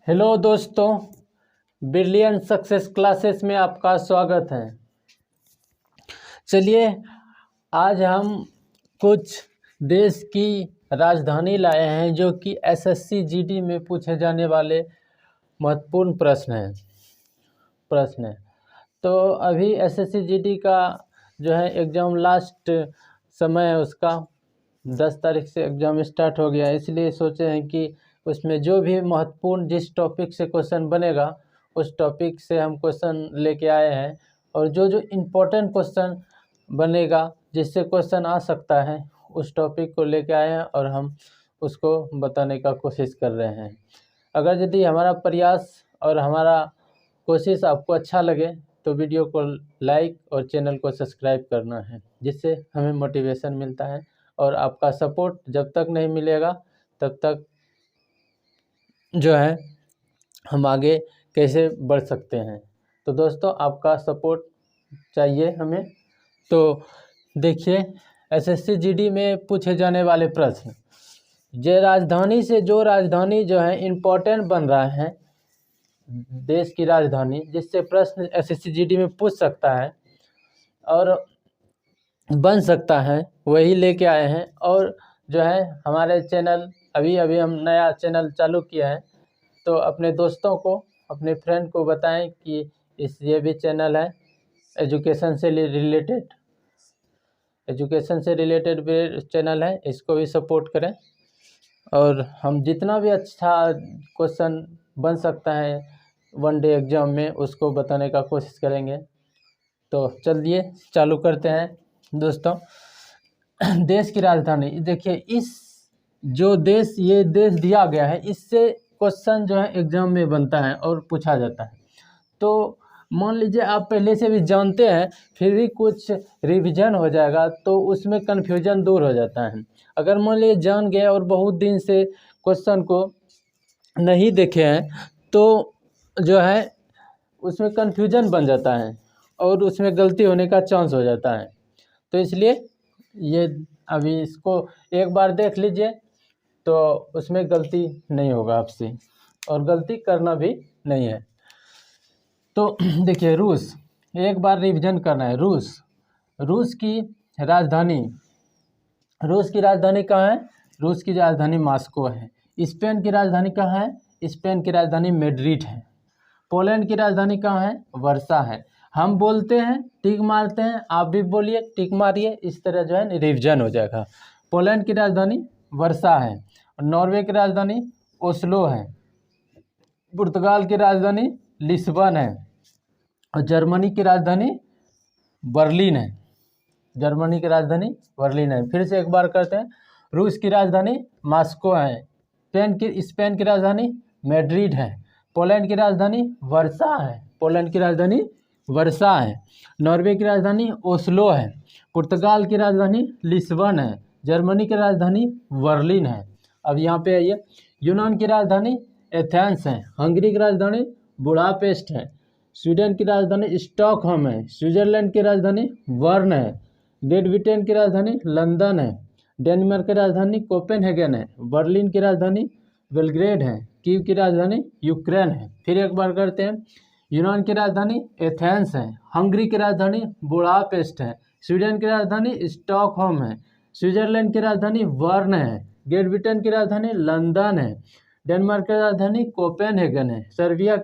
Hello दोस्तों, brilliant success classes में आपका स्वागत है। चलिए, आज हम कुछ देश की राजधानी लाए हैं जो कि एसएससी जीडी में पूछे जाने वाले महत्वपूर्ण प्रश्न हैं। तो अभी एसएससी जीडी का जो है एग्ज़ाम लास्ट समय है, उसका 10 तारीख से एग्ज़ाम स्टार्ट हो गया है। इसलिए सोचे हैं कि उसमें जो भी महत्वपूर्ण जिस टॉपिक से क्वेश्चन बनेगा उस टॉपिक से हम क्वेश्चन लेके आए हैं, और जो जो इम्पोर्टेंट क्वेश्चन बनेगा जिससे क्वेश्चन आ सकता है उस टॉपिक को लेके आए हैं और हम उसको बताने का कोशिश कर रहे हैं। अगर यदि हमारा प्रयास और हमारा कोशिश आपको अच्छा लगे तो वीडियो को लाइक और चैनल को सब्सक्राइब करना है, जिससे हमें मोटिवेशन मिलता है। और आपका सपोर्ट जब तक नहीं मिलेगा तब तक जो है हम आगे कैसे बढ़ सकते हैं। तो दोस्तों, आपका सपोर्ट चाहिए हमें। तो देखिए, एसएससी जीडी में पूछे जाने वाले प्रश्न, जो राजधानी जो है इम्पोर्टेंट बन रहा है, देश की राजधानी जिससे प्रश्न एसएससी जीडी में पूछ सकता है और बन सकता है, वही लेके आए हैं। और जो है हमारे चैनल अभी हम नया चैनल चालू किया है, तो अपने दोस्तों को, अपने फ्रेंड को बताएं कि ये भी चैनल है एजुकेशन से रिलेटेड भी चैनल है, इसको भी सपोर्ट करें। और हम जितना भी अच्छा क्वेश्चन बन सकता है वन डे एग्ज़ाम में उसको बताने का कोशिश करेंगे। तो चलिए चालू करते हैं दोस्तों। देश की राजधानी, देखिए ये देश दिया गया है, इससे क्वेश्चन जो है एग्ज़ाम में बनता है और पूछा जाता है। तो मान लीजिए आप पहले से भी जानते हैं, फिर भी कुछ रिवीजन हो जाएगा तो उसमें कन्फ्यूजन दूर हो जाता है। अगर मान लीजिए जान गए और बहुत दिन से क्वेश्चन को नहीं देखे हैं तो जो है उसमें कन्फ्यूजन बन जाता है और उसमें गलती होने का चांस हो जाता है। तो इसलिए ये अभी इसको एक बार देख लीजिए तो उसमें गलती नहीं होगा आपसे, और गलती करना भी नहीं है। तो देखिए, रूस, एक बार रिवीजन करना है। रूस की राजधानी कहाँ है? रूस की राजधानी मॉस्को है। स्पेन की राजधानी कहाँ है? स्पेन की राजधानी मैड्रिड है। पोलैंड की राजधानी कहाँ है? वर्सा है। हम बोलते हैं, टिक मारते हैं, आप भी बोलिए, टिक मारिए, इस तरह जो है रिवीजन हो जाएगा। पोलैंड की राजधानी वर्सा है। नॉर्वे की राजधानी ओस्लो है। पुर्तगाल की राजधानी लिस्बन है। और जर्मनी की राजधानी बर्लिन है। फिर से एक बार करते हैं। रूस की राजधानी मॉस्को है। स्पेन की राजधानी मैड्रिड है। पोलैंड की राजधानी वर्सा है। नॉर्वे की राजधानी ओस्लो है। पुर्तगाल की राजधानी लिस्बन है। जर्मनी की राजधानी बर्लिन है। अब यहाँ पे आइए, यूनान की राजधानी एथेंस है। हंगरी की राजधानी बुडापेस्ट है। स्वीडन की राजधानी स्टॉकहोम है। स्विट्जरलैंड की राजधानी बर्न है। ग्रेट ब्रिटेन की राजधानी लंदन है। डेनमार्क की राजधानी कोपेनहेगन है। बर्लिन की राजधानी बेलग्रेड है। कीव की राजधानी यूक्रेन है। फिर एक बार करते हैं। यूनान की राजधानी एथेंस है। हंगरी की राजधानी बुडापेस्ट है। स्वीडन की राजधानी स्टॉकहोम है। स्विट्जरलैंड की राजधानी बर्न है। ग्रेट ब्रिटेन की राजधानी लंदन है। डेनमार्क की राजधानी कोपेनहेगन है। सर्बिया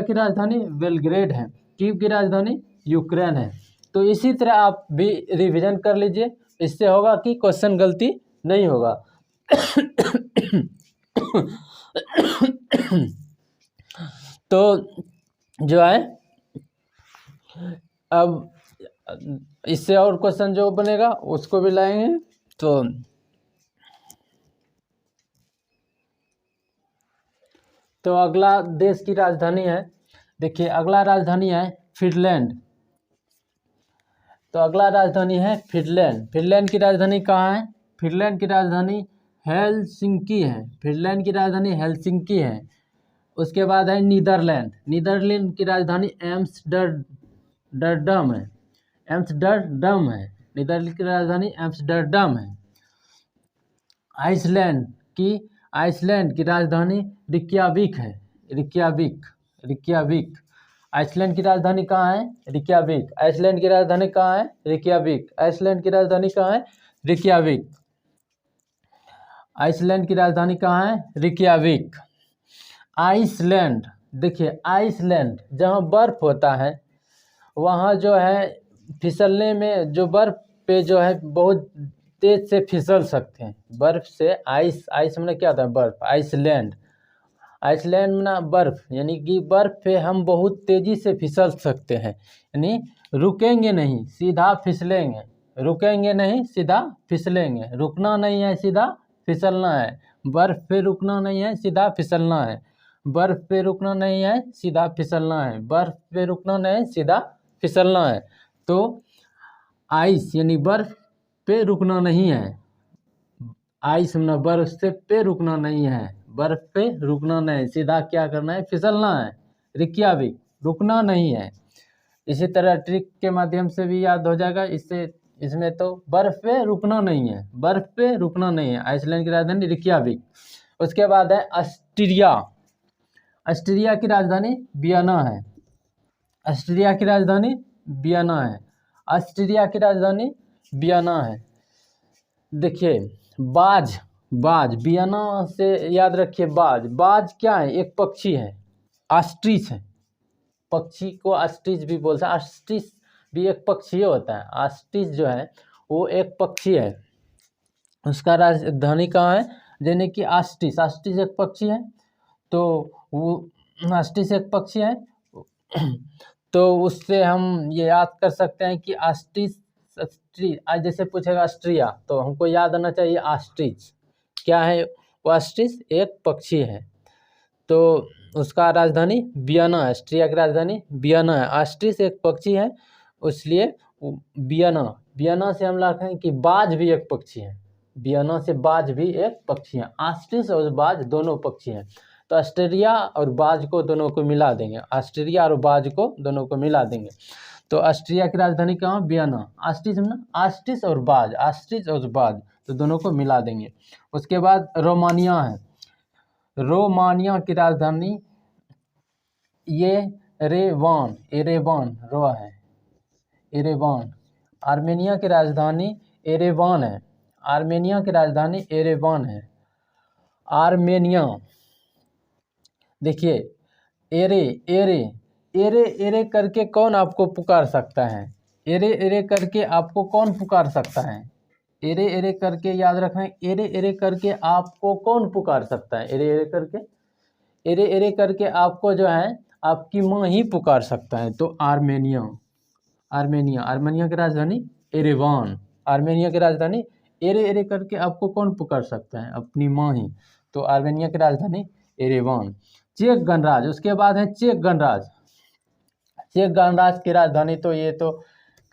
की राजधानी बेलग्रेड है। कीव की राजधानी यूक्रेन है। तो इसी तरह आप भी रिवीजन कर लीजिए, इससे होगा कि क्वेश्चन गलती नहीं होगा। तो जो है अब इससे और क्वेश्चन जो बनेगा उसको भी लाएंगे। तो अगला देश की राजधानी है, देखिए अगला राजधानी है फिनलैंड। तो अगला राजधानी है फिनलैंड। फिनलैंड की राजधानी कहाँ है? फिनलैंड की राजधानी हेलसिंकी है। उसके बाद है नीदरलैंड की राजधानी एम्स्टर्डम है। नीदरलैंड की राजधानी एम्स्टर्डम है। आइसलैंड की राजधानी रिक्याविक है। रिक्याविक, रिक्याविक। आइसलैंड की राजधानी कहाँ है? रिक्याविक। आइसलैंड की राजधानी कहाँ है? रिक्याविक। आइसलैंड की राजधानी कहाँ है? रिक्याविक। आइसलैंड की राजधानी कहाँ है? रिक्याविक। आइसलैंड, देखिए आइसलैंड जहाँ बर्फ होता है वहाँ जो है फिसलने में, जो बर्फ पे जो है बहुत तेज से फिसल सकते हैं। बर्फ से आइस, आइस में क्या होता है? बर्फ। आइसलैंड, आइसलैंड में ना बर्फ, यानी कि बर्फ पे हम बहुत तेजी से फिसल सकते हैं, यानी रुकेंगे नहीं, सीधा फिसलेंगे। रुकेंगे नहीं, सीधा फिसलेंगे। रुकना नहीं है, सीधा फिसलना है। बर्फ पे रुकना नहीं है, सीधा फिसलना है। बर्फ पे रुकना नहीं है, सीधा फिसलना है। बर्फ पे रुकना नहीं है, सीधा फिसलना है। तो आइस यानी बर्फ पे रुकना नहीं है। आइस ना बर्फ से पे रुकना नहीं है, बर्फ पे रुकना नहीं, सीधा क्या करना है? फिसलना है। रिक्याविक, रुकना नहीं है। इसी तरह ट्रिक के माध्यम से भी याद हो जाएगा। इससे इसमें तो बर्फ पे रुकना नहीं है, बर्फ पे रुकना नहीं है। आइसलैंड की राजधानी रिक्याविक। उसके बाद है ऑस्ट्रिया। ऑस्ट्रिया की राजधानी वियना है। ऑस्ट्रिया की राजधानी वियना है। ऑस्ट्रिया की राजधानी वियना है। देखिए बाज, बाज वियना से याद रखिए। बाज, बाज क्या है? एक पक्षी है। ऑस्ट्रिच है, पक्षी को ऑस्ट्रिच भी बोलते हैं। ऑस्ट्रिच भी एक पक्षी होता है। ऑस्ट्रिच जो है वो एक पक्षी है। उसका राजधानी कहाँ है? यानी कि ऑस्ट्रिच, ऑस्ट्रिच एक पक्षी है। तो वो ऑस्ट्रिच एक पक्षी है तो उससे हम ये याद कर सकते हैं कि ऑस्ट्रिच, आज जैसे पूछेगा ऑस्ट्रिया तो हमको याद आना चाहिए ऑस्ट्रिच। क्या है वो? ऑस्ट्रिच एक पक्षी है। तो उसका राजधानी वियना है। ऑस्ट्रिया की राजधानी वियना है। ऑस्ट्रिच एक पक्षी है, इसलिए वियना। वियना से हम लिखेंगे कि बाज भी एक पक्षी है। वियना से बाज भी एक पक्षी है। ऑस्ट्रिच और बाज दोनों पक्षी हैं। तो ऑस्ट्रिया और बाज को दोनों को मिला देंगे। ऑस्ट्रिया और बाज को दोनों को मिला देंगे। तो ऑस्ट्रिया की राजधानी कहाँ? वियना। ऑस्ट्रिच में ऑस्ट्रिच और बाज, ऑस्ट्रिच और बाज, तो दोनों को मिला देंगे। उसके बाद रोमानिया है। रोमानिया की राजधानी ये एरेवान, एरेवान रो है, एरेवान। आर्मेनिया की राजधानी एरेवान है। आर्मेनिया की राजधानी एरेवान है। आर्मेनिया, देखिए एरे, एरे, एरे, एरे करके कौन आपको पुकार सकता है? एरे, एरे करके आपको कौन पुकार सकता है? एरे, एरे करके याद रखना है। एरे, एरे करके आपको कौन पुकार सकता है? एरे, एरे करके, एरे, एरे करके आपको जो है आपकी माँ ही पुकार सकता है। तो आर्मेनिया, आर्मेनिया, आर्मेनिया की राजधानी एरेवान। आर्मेनिया की राजधानी, एरे, एरे करके आपको कौन पुकार सकता है? अपनी माँ ही। तो आर्मेनिया की राजधानी एरेवान। चेक गणराज, उसके बाद है चेक गणराज। चेक गणराज की राजधानी तो ये तो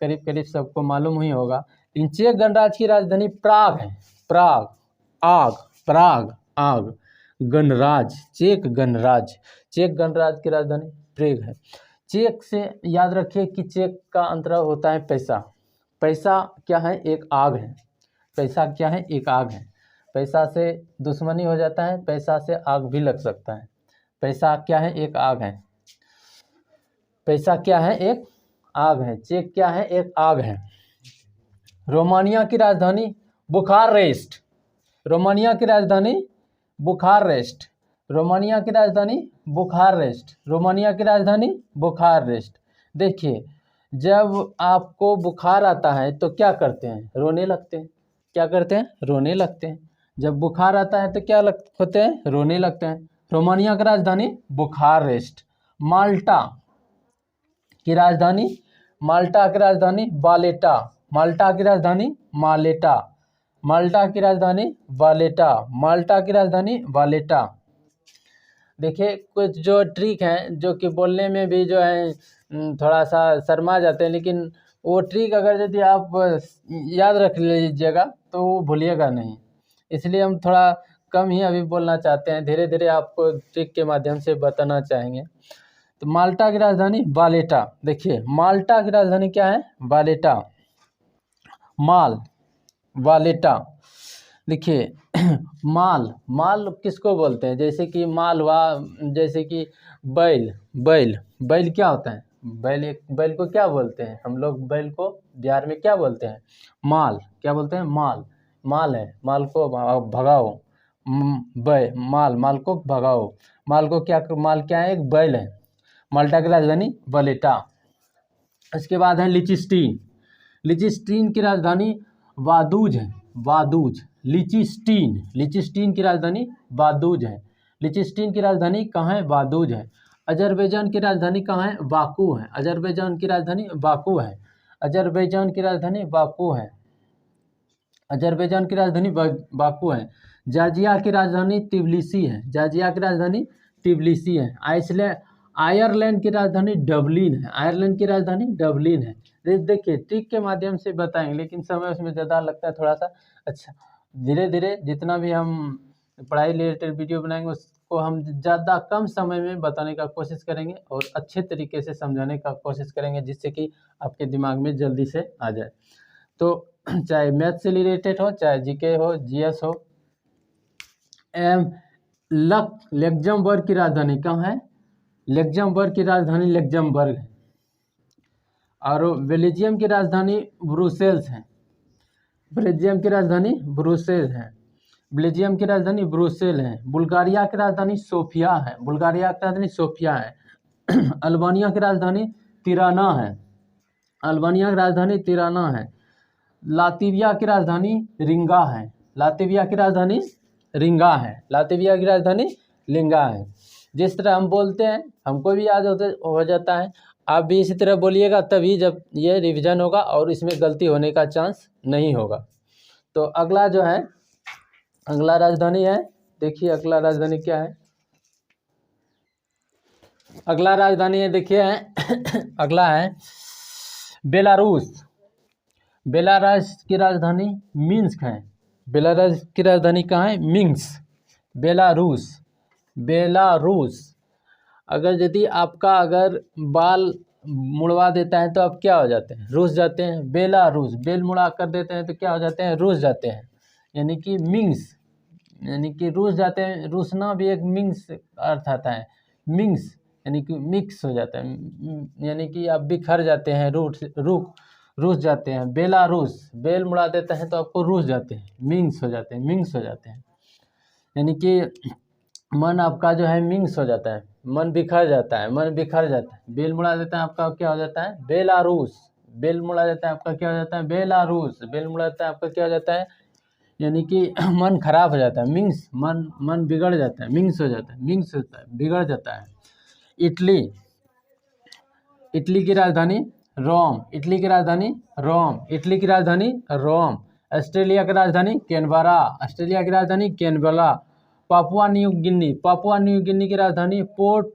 करीब करीब सबको मालूम ही होगा। लेकिन चेक गणराज की राजधानी प्राग है। प्राग, आग, प्राग, आग, गणराज, चेक गणराज। चेक गणराज की राजधानी प्रेग है। चेक से याद रखिए कि चेक का अंतर्गत होता है पैसा। पैसा क्या है? एक आग है। पैसा क्या है? एक आग है। पैसा से दुश्मनी हो जाता है, पैसा से आग भी लग सकता है। पैसा क्या है? एक आग है। पैसा क्या है? एक आग है। चेक क्या है? एक आग है। रोमानिया की राजधानी बुखारेस्ट। रोमानिया की राजधानी बुखारेस्ट। रोमानिया की राजधानी बुखारेस्ट। रोमानिया की राजधानी बुखारेस्ट। देखिए जब आपको बुखार आता है तो क्या करते हैं? रोने लगते हैं। क्या करते हैं? रोने लगते हैं। जब बुखार आता है तो क्या होते हैं? रोने लगते हैं। रोमानिया की राजधानी बुखारेस्ट। माल्टा की राजधानी, माल्टा की राजधानी वालेटा। माल्टा की राजधानी मालेटा। माल्टा की राजधानी वालेटा। माल्टा की राजधानी वालेटा। देखिए कुछ जो ट्रिक हैं जो कि बोलने में भी जो है थोड़ा सा शर्मा जाते हैं, लेकिन वो ट्रिक अगर यदि आप याद रख लीजिएगा तो वो भूलिएगा नहीं। इसलिए हम थोड़ा कम ही अभी बोलना चाहते हैं, धीरे धीरे आपको ट्रिक के माध्यम से बताना चाहेंगे। तो माल्टा की राजधानी वालेटा। देखिए माल्टा की राजधानी क्या है? वालेटा। माल, वालेटा। देखिए माल, माल किसको बोलते हैं? जैसे कि माल हुआ, जैसे कि बैल, बैल बैल क्या होता है? बैल को क्या बोलते हैं हम लोग? बैल को बिहार में क्या बोलते हैं? माल। क्या बोलते हैं? माल। माल है, माल को भगाओ। माल को भगाओ। माल क्या है? एक बैल है। माल्टा की राजधानी वलेटा। इसके बाद है लिचिस्टीन। लिचिस्टीन की राजधानी वादूज है। वादूज, लिचिस्टीन की राजधानी वादूज है। लिचिस्टीन की राजधानी कहाँ है? वादूज है। अजरबैजान की राजधानी कहाँ है? बाकू है। अजरबैजान की राजधानी बाकू है। अजरबैजान की राजधानी बाकू है। अजरबैजान की राजधानी बाकू है। जॉर्जिया की राजधानी तिबिलिसी है। जॉर्जिया की राजधानी तिबिलिसी है। आयरलैंड की राजधानी डबलिन है। आयरलैंड की राजधानी डबलिन है। देखिए ट्रिक के माध्यम से बताएंगे, लेकिन समय उसमें ज़्यादा लगता है थोड़ा सा। अच्छा, धीरे धीरे जितना भी हम पढ़ाई रिलेटेड वीडियो बनाएंगे उसको हम ज़्यादा कम समय में बताने का कोशिश करेंगे और अच्छे तरीके से समझाने का कोशिश करेंगे, जिससे कि आपके दिमाग में जल्दी से आ जाए। तो चाहे मैथ से रिलेटेड हो, चाहे जीके हो, जीएस हो। लग्जमबर्ग की राजधानी कहाँ है? लग्जमबर्ग की राजधानी लग्जमबर्ग है। और बेल्जियम की राजधानी ब्रुसेल्स है। बेल्जियम की राजधानी ब्रुसेल है। बेल्जियम की राजधानी ब्रुसेल है। बुल्गारिया की राजधानी सोफिया है। बुल्गारिया की राजधानी सोफिया है। अल्बानिया की राजधानी तिराना है। अल्बानिया की राजधानी तिराना है। लातविया की राजधानी रिंगा है। लातविया की राजधानी रिंगा है। लातविया की राजधानी लिंगा है। जिस तरह हम बोलते हैं हमको भी याद हो जाता है, आप भी इसी तरह बोलिएगा, तभी जब ये रिवीजन होगा और इसमें गलती होने का चांस नहीं होगा। तो अगला जो है, अगला राजधानी है, देखिए अगला राजधानी क्या है? अगला राजधानी है, देखिए अगला है बेलारूस। बेलारूस की राजधानी मिन्स्क है। बेलारूस की राजधानी कहाँ है? मिन्स्क। Belarus, Belarus. अगर यदि आपका अगर बाल मुड़वा देता है तो आप क्या हो जाते हैं? रूस जाते हैं। बेलारूस, बेल मुड़ा कर देते हैं तो क्या हो जाते हैं? रूस जाते हैं। यानी कि मिन्स्क, यानी कि रूस जाते हैं। रूसना भी एक मिन्स अर्थ आता है। मिन्स यानी कि मिक्स हो जाता है, यानी कि आप बिखर जाते हैं, रूस जाते हैं। बेलारूस, बेल मुड़ा देते हैं तो आपको रूस जाते हैं, मिंग्स हो जाते हैं, मिंग्स हो जाते हैं। यानी कि मन आपका जो है मिंग्स हो जाता है, मन बिखर जाता है, मन बिखर जाता है। बेल मुड़ा देता है आपका क्या हो जाता है? बेलारूस। बेल मुड़ा देता है आपका क्या हो जाता है? बेलारूस। बेल मुड़ा देता है आपका क्या हो जाता है? यानी कि मन खराब हो जाता है, मिंग्स, मन बिगड़ जाता है, मिंग्स हो जाता है, मिंग्स होता है, बिगड़ जाता है। इटली, इटली की राजधानी रोम। इटली की राजधानी रोम। इटली की राजधानी रोम। ऑस्ट्रेलिया की राजधानी कैनबरा। ऑस्ट्रेलिया की राजधानी Canberra. Papua New Guinea. Papua New Guinea की राजधानी port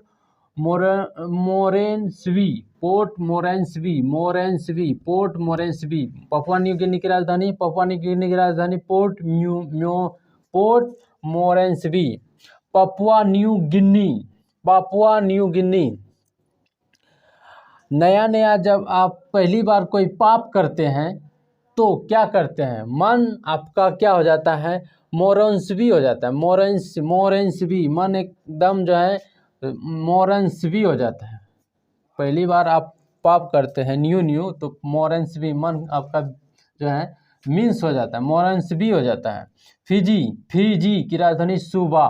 Moresby. Port Moresby, Moresby, port Moresby. Papua New Guinea की राजधानी, पापुआ न्यू गिनी की राजधानी port Moresby. Papua New Guinea, Papua New Guinea. नया नया जब आप पहली बार कोई पाप करते हैं तो क्या करते हैं? मन आपका क्या हो जाता है? मोरेस्बी हो जाता है। मोरेस्बी, मन एकदम जो है मोरेस्बी हो जाता है। पहली बार आप पाप करते हैं न्यू तो मोरेस्बी, मन आपका जो है मीन्स हो जाता है, मोरेस्बी हो जाता है। फिजी, फिजी की राजधानी सुबा।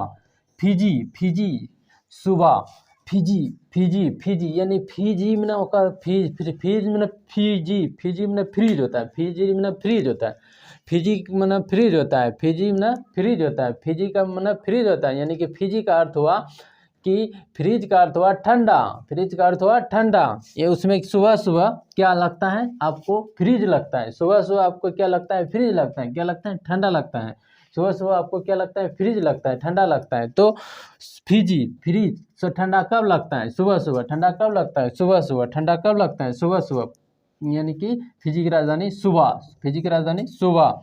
फिजी, फिजी, सुबा। फिजी, फिजी, फिजी यानी फिजी में ना होगा, फिज में ना फिजी, फिजी में ना फ्रीज होता है, फिजी में ना फ्रीज होता है, फिजी में ना फ्रीज होता है, फिजी में ना फ्रीज होता है, फिजी का मतलब फ्रीज होता है। यानी कि फिजी का अर्थ हुआ कि फ्रिज का अर्थ हुआ ठंडा, फ्रिज का अर्थ हुआ ठंडा। ये उसमें सुबह सुबह क्या लगता है आपको? फ्रिज लगता है। सुबह सुबह आपको क्या लगता है? फ्रिज लगता है। क्या लगता है? ठंडा लगता है। सुबह सुबह आपको क्या लगता है? फ्रिज लगता है, ठंडा लगता है। तो फिजी, फ्रिज से ठंडा कब लगता है? सुबह सुबह। ठंडा कब लगता है? सुबह सुबह। ठंडा कब लगता है? सुबह सुबह। यानी कि फिजी की राजधानी सुबह, फिजी की राजधानी सुबह।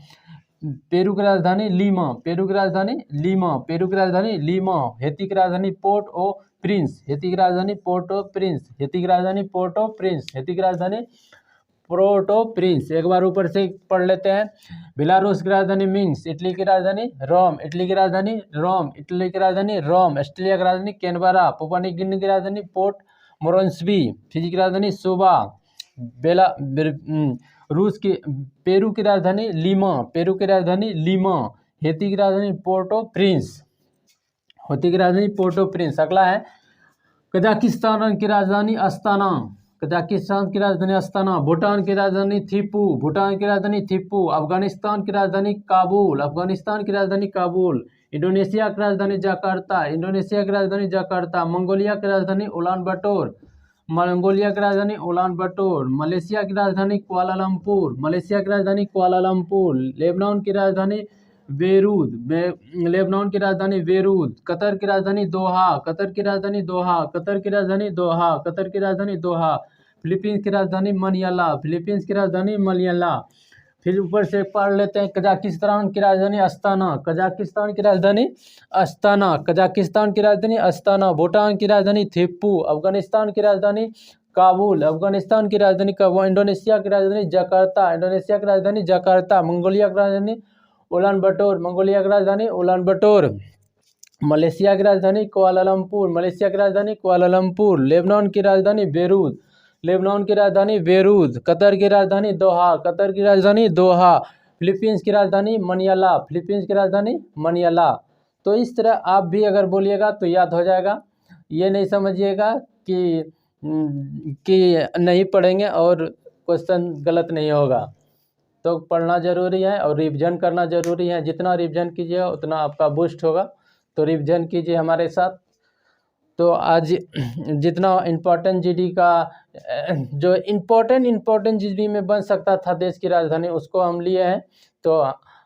पेरू की राजधानी लीमा। पेरू की राजधानी लीमा। पेरू की राजधानी लीमा। हेती की राजधानी पोर्ट ओ प्रिंस। हेती की राजधानी पोर्ट ओ प्रिंस। हेती की राजधानी पोर्ट ओ प्रिंस। हेती की राजधानी पोर्टो प्रिंस। एक बार ऊपर से पढ़ लेते हैं। बेलारूस की राजधानी मिन्स्क, इटली की राजधानी रोम, इटली की राजधानी रोम, इटली की राजधानी रोम, ऑस्ट्रेलिया की राजधानी कैनबरा, पापुआ न्यू गिनी की राजधानी पोर्ट मोरेस्बी, फिजी की राजधानी सुबा, रूस की पेरू की राजधानी लीमा, पेरू की राजधानी लीमा, हेती की राजधानी पोर्टो प्रिंस, हेती की राजधानी पोर्टो प्रिंस। अगला है कजाकिस्तान की राजधानी अस्ताना, कजाकिस्तान की राजधानी अस्ताना, भूटान की राजधानी थिम्पू, भूटान की राजधानी थिम्पू, अफगानिस्तान की राजधानी काबुल, अफगानिस्तान की राजधानी काबुल, इंडोनेशिया की राजधानी जकार्ता, इंडोनेशिया की राजधानी जकार्ता, मंगोलिया की राजधानी उलान बटोर, मंगोलिया की राजधानी उलान बटोर, मलेशिया की राजधानी कुआलालंपुर, मलेशिया की राजधानी कुआलालंपुर, लेबनान की राजधानी बेरूत, लेबनान की राजधानी बेरूत, कतर की राजधानी दोहा, कतर की राजधानी दोहा, कतर की राजधानी दोहा, कतर की राजधानी दोहा, फिलीपींस की राजधानी मनिला, फिलीपींस की राजधानी मनिला। फिर ऊपर से पढ़ लेते हैं कजाकिस्तान की राजधानी अस्ताना, कजाकिस्तान की राजधानी अस्ताना, कजाकिस्तान की राजधानी अस्ताना, भूटान की राजधानी थिम्पू, अफगानिस्तान की राजधानी काबुल, अफगानिस्तान की राजधानी काबुल, इंडोनेशिया की राजधानी जकार्ता, इंडोनेशिया की राजधानी जकार्ता, मंगोलिया की राजधानी उलान बटोर, मंगोलिया की राजधानी उलान बटोर, मलेशिया की राजधानी कुआलालंपुर, मलेशिया की राजधानी कुआलालंपुर, लेबनान की राजधानी बेरूत, लेबनान की राजधानी बेरूत, कतर की राजधानी दोहा, कतर की राजधानी दोहा, फिलीपींस की राजधानी मनिला, फिलीपींस की राजधानी मनिला। तो इस तरह आप भी अगर बोलिएगा तो याद हो जाएगा। ये नहीं समझिएगा कि नहीं पढ़ेंगे और क्वेश्चन गलत नहीं होगा। तो पढ़ना ज़रूरी है और रिवीजन करना ज़रूरी है। जितना रिवीजन कीजिएगा उतना आपका बूस्ट होगा। तो रिवीजन कीजिए हमारे साथ। तो आज जितना इम्पोर्टेंट जीडी का जो इम्पोर्टेंट जीडी में बन सकता था देश की राजधानी, उसको हम लिए हैं। तो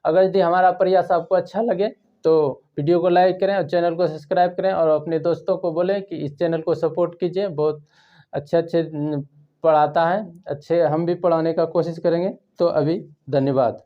अगर यदि हमारा प्रयास आपको अच्छा लगे तो वीडियो को लाइक करें और चैनल को सब्सक्राइब करें और अपने दोस्तों को बोलें कि इस चैनल को सपोर्ट कीजिए। बहुत अच्छे पढ़ाता है, अच्छे हम भी पढ़ाने का कोशिश करेंगे। तो अभी धन्यवाद।